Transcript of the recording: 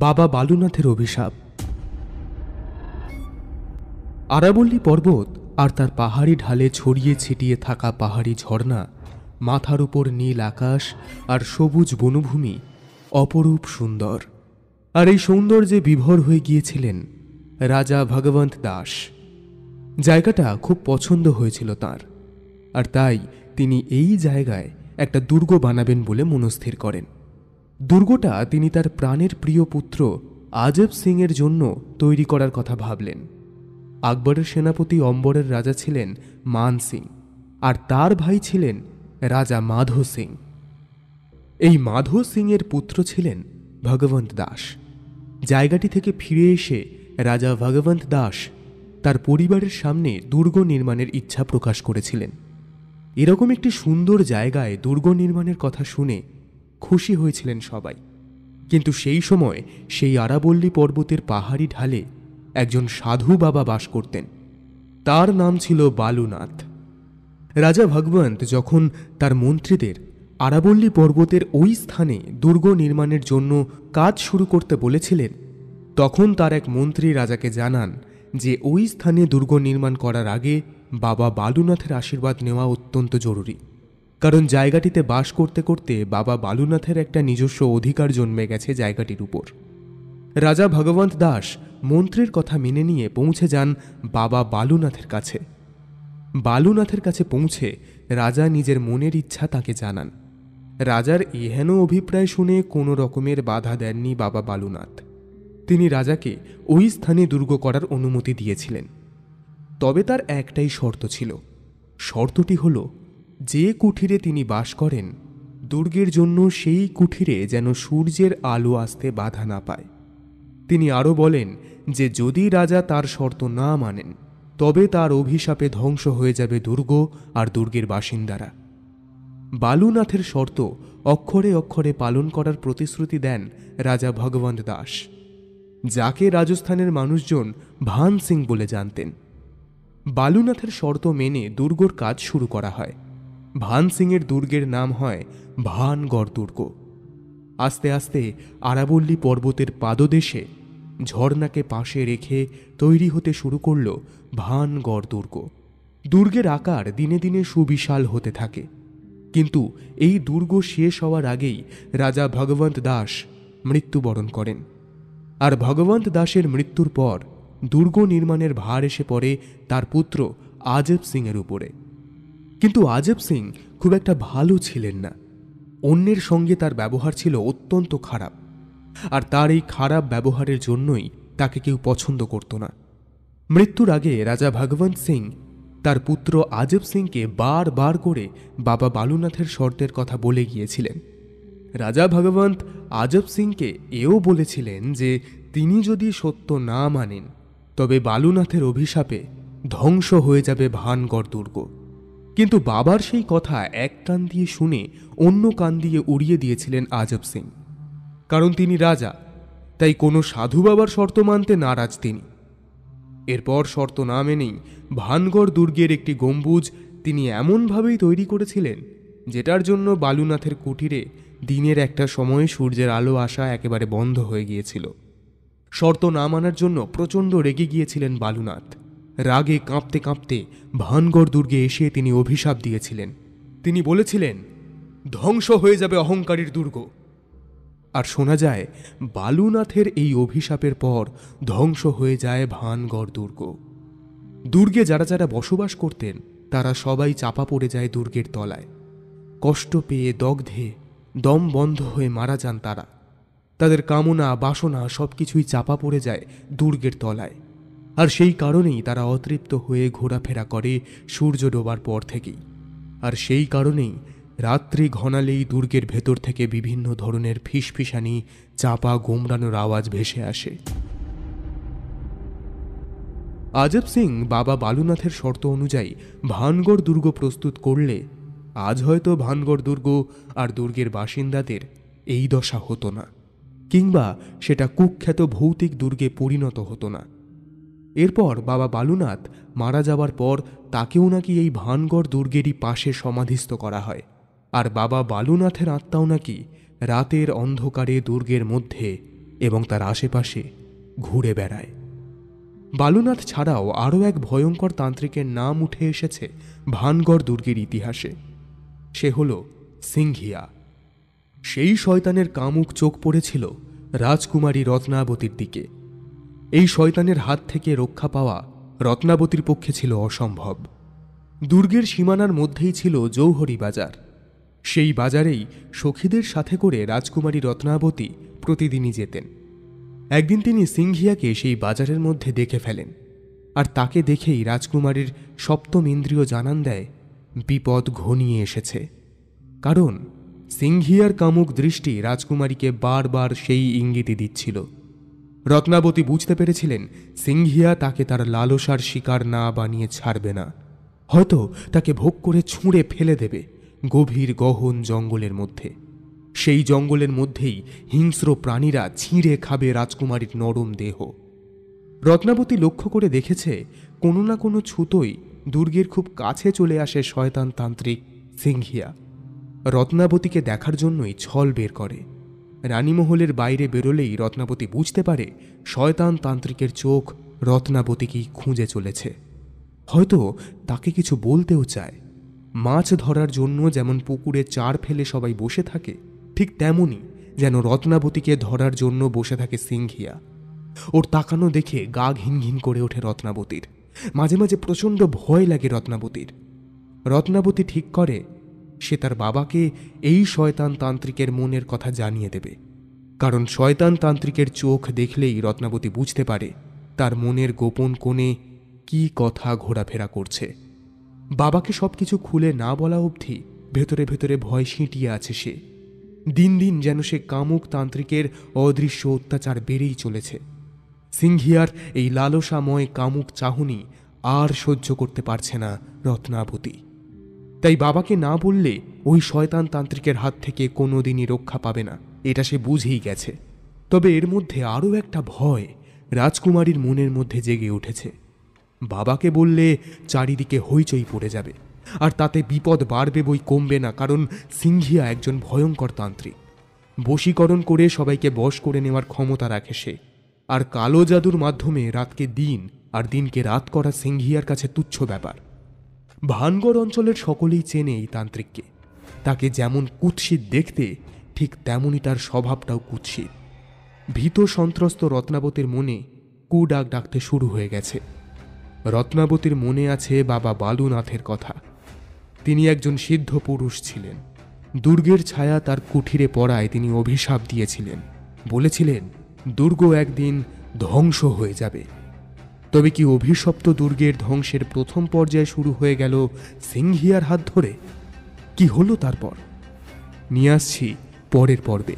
বাবা বালুনাথের অভিশাপ। আরাবল্লী পর্বত আর তার পাহাড়ি ঢালে ছড়িয়ে ছিটিয়ে থাকা পাহাড়ি ঝর্ণা, মাথার উপর নীল আকাশ আর সবুজ বনভূমি অপরূপ সুন্দর। আর এই সৌন্দর্যে বিভোর হয়ে গিয়েছিলেন রাজা ভগবন্ত দাস। জায়গাটা খুব পছন্দ হয়েছিল তার, আর তাই তিনি এই জায়গায় একটা দুর্গ বানাবেন বলে মনস্থির করেন। দুর্গটা তিনি তার প্রাণের প্রিয় পুত্র আজব সিং এর জন্য তৈরি করার কথা ভাবলেন। আকবরের সেনাপতি অম্বরের রাজা ছিলেন মান সিং, আর তার ভাই ছিলেন রাজা মাধো সিং। এই মাধো সিং এর পুত্র ছিলেন ভগবন্ত দাস। জায়গাটি থেকে ফিরে এসে রাজা ভগবন্ত দাস তার পরিবারের সামনে দুর্গ নির্মাণের ইচ্ছা প্রকাশ করেছিলেন। এরকম একটি সুন্দর জায়গায় দুর্গ নির্মাণের কথা শুনে খুশি হয়েছিলেন সবাই। কিন্তু সেই সময় সেই আরাবল্লী পর্বতের পাহাড়ি ঢালে একজন সাধু বাবা বাস করতেন। তার নাম ছিল বালুনাথ। রাজা ভগবন্ত যখন তার মন্ত্রীদের আরাবল্লী পর্বতের ওই স্থানে দুর্গ নির্মাণের জন্য কাজ শুরু করতে বলেছিলেন, তখন তার এক মন্ত্রী রাজাকে জানান যে ওই স্থানে দুর্গ নির্মাণ করার আগে বাবা বালুনাথের আশীর্বাদ নেওয়া অত্যন্ত জরুরি। কারণ জায়গাটিতে বাস করতে করতে বাবা বালুনাথের একটা নিজস্ব অধিকার জন্মে গেছে জায়গাটির উপর। রাজা ভগবন্ত দাস মন্ত্রীর কথা মেনে নিয়ে পৌঁছে যান বাবা বালুনাথের কাছে। বালুনাথের কাছে পৌঁছে রাজা নিজের মনের ইচ্ছা তাকে জানান। রাজার এহেন অভিপ্রায় শুনে কোনো রকমের বাধা দেননি বাবা বালুনাথ। তিনি রাজাকে ওই স্থানে দুর্গ করার অনুমতি দিয়েছিলেন। তবে তার একটাই শর্ত ছিল। শর্তটি হল, যে কুঠিরে তিনি বাস করেন দুর্গের জন্য সেই কুঠিরে যেন সূর্যের আলো আসতে বাধা না পায়। তিনি আরও বলেন যে যদি রাজা তার শর্ত না মানেন তবে তার অভিশাপে ধ্বংস হয়ে যাবে দুর্গ আর দুর্গের বাসিন্দারা। বালুনাথের শর্ত অক্ষরে অক্ষরে পালন করার প্রতিশ্রুতি দেন রাজা ভগবন্ত দাস, যাকে রাজস্থানের মানুষজন ভান সিং বলে জানতেন। বালুনাথের শর্ত মেনে দুর্গর কাজ শুরু করা হয়। ভান সিংয়ের দুর্গের নাম হয় ভানগড় দুর্গ। আস্তে আস্তে আরাবল্লী পর্বতের পাদদেশে ঝর্ণাকে পাশে রেখে তৈরি হতে শুরু করল ভানগড় দুর্গ। দুর্গের আকার দিনে দিনে সুবিশাল হতে থাকে। কিন্তু এই দুর্গ শেষ হওয়ার আগেই রাজা ভগবন্ত দাস মৃত্যুবরণ করেন। আর ভগবন্ত দাসের মৃত্যুর পর দুর্গ নির্মাণের ভার এসে পড়ে তার পুত্র আজব সিং এর উপরে। কিন্তু আজব সিং খুব একটা ভালো ছিলেন না। অন্যের সঙ্গে তার ব্যবহার ছিল অত্যন্ত খারাপ, আর তার এই খারাপ ব্যবহারের জন্যই তাকে কেউ পছন্দ করত না। মৃত্যুর আগে রাজা ভগবন্ত সিং তার পুত্র আজব সিংকে বারবার করে বাবা বালুনাথের শর্তের কথা বলে গিয়েছিলেন। রাজা ভগবন্ত আজব সিংকে এও বলেছিলেন যে তিনি যদি সত্য না মানেন তবে বালুনাথের অভিশাপে ধ্বংস হয়ে যাবে ভানগড় দুর্গ। কিন্তু বাবার সেই কথা এক কান দিয়ে শুনে অন্য কান দিয়ে উড়িয়ে দিয়েছিলেন আজব সিং। কারণ তিনি রাজা, তাই কোনো সাধু বাবার শর্ত মানতে নারাজ তিনি। এরপর শর্ত না মেনেই ভানগড় দুর্গের একটি গম্বুজ তিনি এমনভাবেই তৈরি করেছিলেন যেটার জন্য বালুনাথের কুটিরে দিনের একটা সময়ে সূর্যের আলো আসা একেবারে বন্ধ হয়ে গিয়েছিল। শর্ত না মানার জন্য প্রচণ্ড রেগে গিয়েছিলেন বালুনাথ। রাগে কাঁপতে কাঁপতে ভানগড় দুর্গে এসে তিনি অভিশাপ দিয়েছিলেন। তিনি বলেছিলেন, ধ্বংস হয়ে যাবে অহংকারীর দুর্গ। আর শোনা যায় বালুনাথের এই অভিশাপের পর ধ্বংস হয়ে যায় ভানগড় দুর্গ। দুর্গে যারা যারা বসবাস করতেন তারা সবাই চাপা পড়ে যায় দুর্গের তলায়। কষ্ট পেয়ে দগ্ধে দম বন্ধ হয়ে মারা যান তারা। তাদের কামনা বাসনা সবকিছুই চাপা পড়ে যায় দুর্গের তলায়। আর সেই কারণেই তারা অতৃপ্ত হয়ে ঘোরাফেরা করে সূর্য ডোবার পর থেকেই। আর সেই কারণেই রাত্রি ঘনালেই দুর্গের ভেতর থেকে বিভিন্ন ধরনের ফিসফিসানি চাপা গোমড়ানোর আওয়াজ ভেসে আসে। আজব সিং বাবা বালুনাথের শর্ত অনুযায়ী ভানগড় দুর্গ প্রস্তুত করলে আজ হয়তো ভানগড় দুর্গ আর দুর্গের বাসিন্দাদের এই দশা হতো না, কিংবা সেটা কুখ্যাত ভৌতিক দুর্গে পরিণত হতো না। এরপর বাবা বালুনাথ মারা যাওয়ার পর তাকেও নাকি এই ভানগড় দুর্গেরই পাশে সমাধিস্থ করা হয়। আর বাবা বালুনাথের আত্মাও নাকি রাতের অন্ধকারে দুর্গের মধ্যে এবং তার আশেপাশে ঘুরে বেড়ায়। বালুনাথ ছাড়াও আরও এক ভয়ঙ্কর তান্ত্রিকের নাম উঠে এসেছে ভানগড় দুর্গের ইতিহাসে। সে হল সিংহিয়া। সেই শয়তানের কামুক চোখ পড়েছিল রাজকুমারী রত্নাবতীর দিকে। এই শয়তানের হাত থেকে রক্ষা পাওয়া রত্নাবতীর পক্ষে ছিল অসম্ভব। দুর্গের সীমানার মধ্যেই ছিল জৌহরি বাজার। সেই বাজারেই সখীদের সাথে করে রাজকুমারী রত্নাবতী প্রতিদিনই যেতেন। একদিন তিনি সিংহিয়াকে সেই বাজারের মধ্যে দেখে ফেলেন, আর তাকে দেখেই রাজকুমারীর সপ্তম ইন্দ্রিয় জানান দেয় বিপদ ঘনিয়ে এসেছে। কারণ সিংহিয়ার কামুক দৃষ্টি রাজকুমারীকে বারবার সেই ইঙ্গিতই দিচ্ছিল। রত্নাবতী বুঝতে পেরেছিলেন সিংহিয়া তাকে তার লালসার শিকার না বানিয়ে ছাড়বে না, হয়তো তাকে ভোগ করে ছুঁড়ে ফেলে দেবে গভীর গহন জঙ্গলের মধ্যে। সেই জঙ্গলের মধ্যেই হিংস্র প্রাণীরা ছিঁড়ে খাবে রাজকুমারীর নরম দেহ। রত্নাবতী লক্ষ্য করে দেখেছে কোনো না কোনো ছুতোই দুর্গের খুব কাছে চলে আসে শয়তান তান্ত্রিক সিংহিয়া। রত্নাবতীকে দেখার জন্যই ছল বের করে। রানীমহলের বাইরে বেরোলেই রত্নাবতী বুঝতে পারে শয়তান তান্ত্রিকের চোখ রত্নাবতীকেই খুঁজে চলেছে। হয়তো তাকে কিছু বলতেও চায়। মাছ ধরার জন্য যেমন পুকুরে চার ফেলে সবাই বসে থাকে, ঠিক তেমনই যেন রত্নাবতীকে ধরার জন্য বসে থাকে সিংহিয়া। ওর তাকানো দেখে গা ঘিন ঘিন করে ওঠে রত্নাবতীর। মাঝে মাঝে প্রচণ্ড ভয় লাগে রত্নাবতীর। রত্নাবতী ঠিক করে সে তার বাবাকে এই শয়তান তান্ত্রিকের মনের কথা জানিয়ে দেবে। কারণ শয়তান তান্ত্রিকের চোখ দেখলেই রত্নাবতী বুঝতে পারে তার মনের গোপন কোণে কি কথা ঘোরাফেরা করছে। বাবাকে সবকিছু খুলে না বলা অবধি ভেতরে ভেতরে ভয় সিঁটিয়ে আছে সে। দিন দিন যেন সে কামুক তান্ত্রিকের অদৃশ্য অত্যাচার বেড়েই চলেছে। সিংহিয়ার এই লালসাময় কামুক চাহনি আর সহ্য করতে পারছে না রত্নাবতী। তাই বাবাকে না বললে ওই শয়তান তান্ত্রিকের হাত থেকে কোনোদিনই রক্ষা পাবে না, এটা সে বুঝেই গেছে। তবে এর মধ্যে আরও একটা ভয় রাজকুমারীর মনের মধ্যে জেগে উঠেছে। বাবাকে বললে চারিদিকে হইচই পড়ে যাবে, আর তাতে বিপদ বাড়বে বই কমবে না। কারণ সিংহিয়া একজন ভয়ঙ্কর তান্ত্রিক। বশীকরণ করে সবাইকে বশ করে নেওয়ার ক্ষমতা রাখে সে। আর কালো জাদুর মাধ্যমে রাতকে দিন আর দিনকে রাত করা সিংহিয়ার কাছে তুচ্ছ ব্যাপার। ভানগড় অঞ্চলের সকলেই চেনে এই তান্ত্রিককে। তাকে যেমন কুৎসিত দেখতে, ঠিক তেমনই তার স্বভাবটাও কুৎসিত। ভীত সন্ত্রস্ত রত্নাবতীর মনে কুডাক ডাকতে শুরু হয়ে গেছে। রত্নাবতীর মনে আছে বাবা বালুনাথের কথা। তিনি একজন সিদ্ধ পুরুষ ছিলেন। দুর্গের ছায়া তার কুঠিরে পড়ায় তিনি অভিশাপ দিয়েছিলেন, বলেছিলেন দুর্গ একদিন ধ্বংস হয়ে যাবে। তবে কি অভিশপ্ত দুর্গের ধ্বংসের প্রথম পর্যায় শুরু হয়ে গেল সিংহিয়ার হাত ধরে? কি হলো তারপর? নিয়ে আসছি পরের পর্বে।